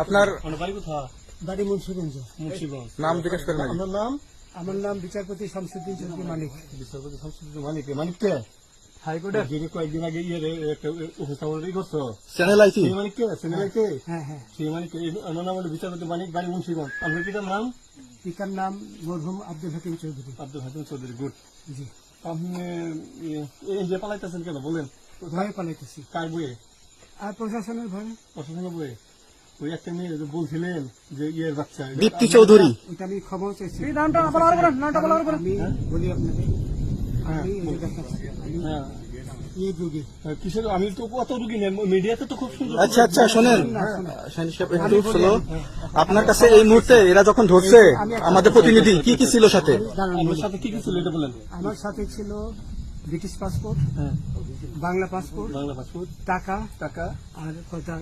আপনার বাড়ি মুন্সিগঞ্জ। নাম জিজ্ঞেস করেন। আমার নাম বিচারপতি শামসুদ্দিন চৌধুরী মানিক। বিচারপতি শামসুদ্দিন মানিক। মানিককে হাইকোর্টের যিনি কয়েকদিন আগে উপস্থাপন করছো চ্যানেল আইছি। সেই মানিককে চ্যানেল আইতে হ্যাঁ সেই মানিককে আমার নাম হলো বিচারপতি মানিক, বাড়ি মুন্সিগঞ্জ। আপনার পিতার নাম? পিতার নাম মরহুম আব্দুল হাকিম চৌধুরী। আব্দুল হাকিম চৌধুরী। গুড। জি। আপনি এই যে পালাইতেছেন কেন বলেন? ভয়ে পালাইতেছি। কার বইয়ে? আর প্রশাসনের ভয়ে। প্রশাসনের বইয়ে? ওই একটা মেয়ে যে বলছিলেন যে ইয়ের বাচ্চা দীপ্তি চৌধুরী। ওইটা আমি খবর চাইছি। আমি বলি আপনাদের, আমি এই দেখাচ্ছি, আমি এই রোগী। কিসের? আমি তো কত রুগী নেই, মিডিয়াতে তো খুব সুন্দর। আচ্ছা আচ্ছা শোনেন শাহিন সাহেব, একটু শোনো। আপনার কাছে এই মুহূর্তে এরা যখন ধরছে আমাদের প্রতিনিধি, কি কি ছিল সাথে? আমার সাথে কি কি ছিল এটা বলেন। আমার সাথে ছিল British passport, Bangla passport, Bangla passport, টাকা টাকা আর কথা